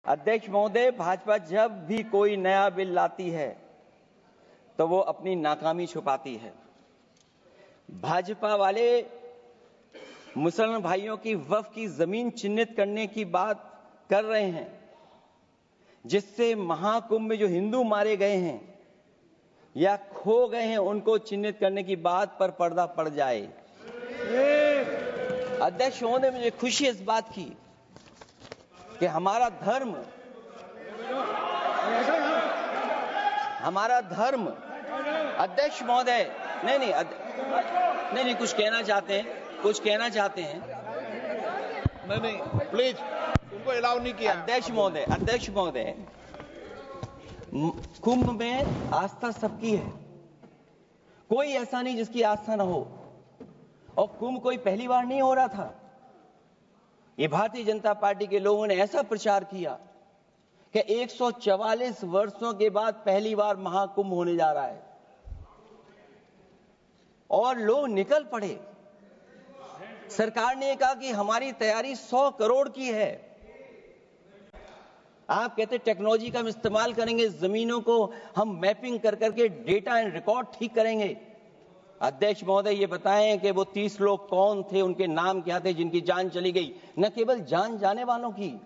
अध्यक्ष महोदय, भाजपा जब भी कोई नया बिल लाती है तो वो अपनी नाकामी छुपाती है। भाजपा वाले मुसलमान भाइयों की वक्फ की जमीन चिन्हित करने की बात कर रहे हैं, जिससे महाकुंभ में जो हिंदू मारे गए हैं या खो गए हैं उनको चिन्हित करने की बात पर पर्दा पड़ जाए। अध्यक्ष महोदय, मुझे खुशी इस बात की कि हमारा धर्म अध्यक्ष महोदय नहीं कुछ कहना चाहते हैं नहीं प्लीज, तुमको अलाउ नहीं किया। अध्यक्ष महोदय, कुंभ में आस्था सबकी है, कोई ऐसा नहीं जिसकी आस्था ना हो। और कुंभ कोई पहली बार नहीं हो रहा था। ये भारतीय जनता पार्टी के लोगों ने ऐसा प्रचार किया कि 144 वर्षों के बाद पहली बार महाकुंभ होने जा रहा है और लोग निकल पड़े। सरकार ने कहा कि हमारी तैयारी 100 करोड़ की है। आप कहते टेक्नोलॉजी का हम इस्तेमाल करेंगे, जमीनों को हम मैपिंग कर करके डेटा एंड रिकॉर्ड ठीक करेंगे। अध्यक्ष महोदय, ये बताएं कि वो 30 लोग कौन थे, उनके नाम क्या थे जिनकी जान चली गई, न केवल जान जाने वालों की,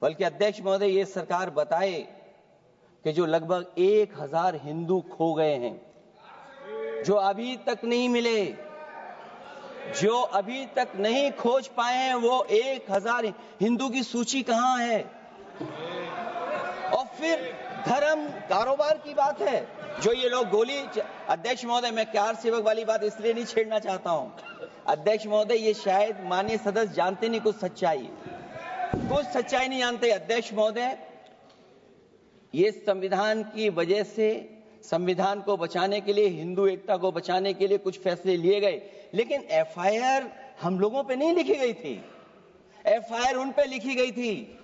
बल्कि अध्यक्ष महोदय ये सरकार बताए कि जो लगभग 1000 हिंदू खो गए हैं, जो अभी तक नहीं मिले, जो अभी तक नहीं खोज पाए हैं, वो 1000 हिंदू की सूची कहां है? और फिर धर्म कारोबार की बात है, जो ये लोग अध्यक्ष महोदय, मैं कार सेवक वाली बात इसलिए नहीं छेड़ना चाहता हूं। अध्यक्ष महोदय, ये शायद माननीय सदस्य जानते नहीं कुछ सच्चाई नहीं जानते। अध्यक्ष महोदय, ये संविधान की वजह से, संविधान को बचाने के लिए, हिंदू एकता को बचाने के लिए कुछ फैसले लिए गए, लेकिन एफआईआर हम लोगों पे नहीं लिखी गई थी। एफआईआर उन पे लिखी गई थी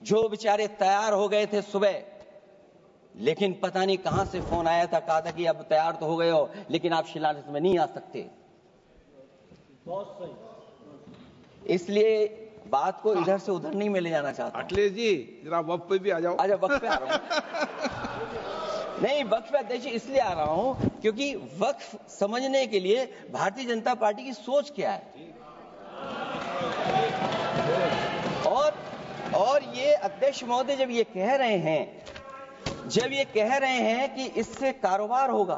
जो बेचारे तैयार हो गए थे सुबह, लेकिन पता नहीं कहां से फोन आया था, कहा था कि अब तैयार तो हो गए हो लेकिन आप शिलान्यास में नहीं आ सकते। बहुत सही। इसलिए बात को इधर से उधर नहीं में ले जाना चाहता। अखिलेश जी, जरा वक्त पे भी आ जाओ। अच्छा, वक्त पे आ रहा हूं। नहीं, वक्त पे अध्यक्ष इसलिए आ रहा हूं क्योंकि वक्त समझने के लिए भारतीय जनता पार्टी की सोच क्या है। और ये अध्यक्ष महोदय जब ये कह रहे हैं कि इससे कारोबार होगा,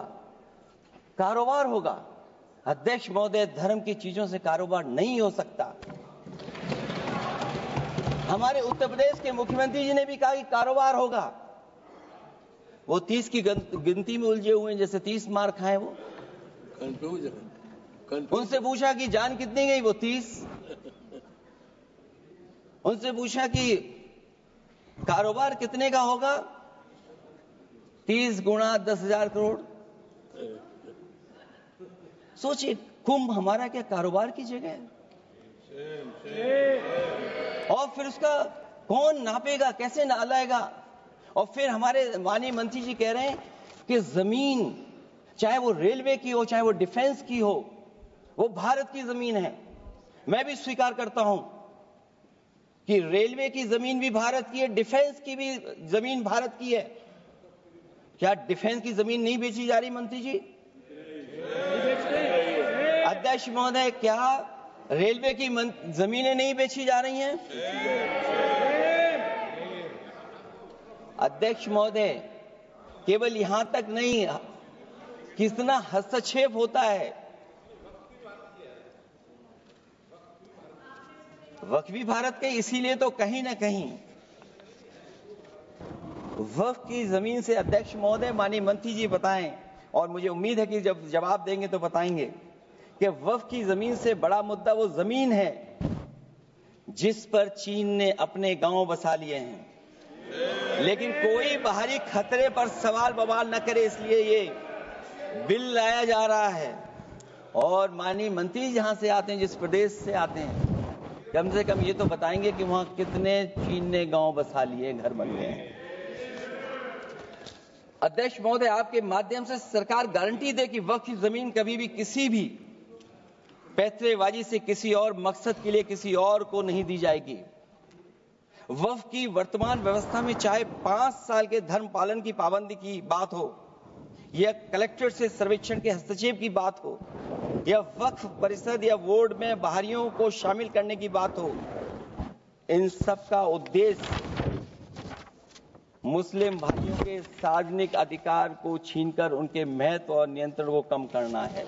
अध्यक्ष महोदय, धर्म की चीजों से कारोबार नहीं हो सकता। हमारे उत्तर प्रदेश के मुख्यमंत्री जी ने भी कहा कि कारोबार होगा। वो 30 की गिनती में उलझे हुए हैं, जैसे 30 मार खाए वो। उनसे पूछा कि जान कितनी गई, वो 30। उनसे पूछा कि कारोबार कितने का होगा, 30 गुणा 10,000 करोड़। सोचिए, कुंभ हमारा क्या कारोबार की जगह है? और फिर उसका कौन नापेगा, कैसे नालाएगा? और फिर हमारे माननीय मंत्री जी कह रहे हैं कि जमीन, चाहे वो रेलवे की हो, चाहे वो डिफेंस की हो, वो भारत की जमीन है। मैं भी स्वीकार करता हूं कि रेलवे की जमीन भी भारत की है, डिफेंस की भी जमीन भारत की है। क्या डिफेंस की जमीन नहीं बेची जा रही मंत्री जी? अध्यक्ष महोदय, क्या रेलवे की जमीनें नहीं बेची जा रही हैं? अध्यक्ष महोदय, केवल यहां तक नहीं, कितना हस्तक्षेप होता है। वक्फ भी भारत के, इसीलिए तो कहीं ना कहीं वक्फ की जमीन से, अध्यक्ष महोदय, माननीय मंत्री जी बताएं, और मुझे उम्मीद है कि जब जवाब देंगे तो बताएंगे कि वक्फ की जमीन से बड़ा मुद्दा वो जमीन है जिस पर चीन ने अपने गांव बसा लिए हैं, लेकिन कोई बाहरी खतरे पर सवाल बवाल न करे, इसलिए ये बिल लाया जा रहा है। और माननीय मंत्री जहां से आते हैं, जिस प्रदेश से आते हैं, कम से कम ये तो बताएंगे कि वहां कितने चीन ने गांव बसा लिए, घर बन गए हैं। अध्यक्ष महोदय, आपके माध्यम से सरकार गारंटी दे कि वक्फ की जमीन कभी भी किसी भी पैतरेबाजी से किसी और मकसद के लिए किसी और को नहीं दी जाएगी। वक्फ की वर्तमान व्यवस्था में चाहे 5 साल के धर्म पालन की पाबंदी की बात हो, या कलेक्टर से सर्वेक्षण के हस्तक्षेप की बात हो, या वक्फ परिषद या बोर्ड में बाहरियों को शामिल करने की बात हो, इन सब का उद्देश्य मुस्लिम भाइयों के सार्वजनिक अधिकार को छीनकर उनके महत्व और नियंत्रण को कम करना है।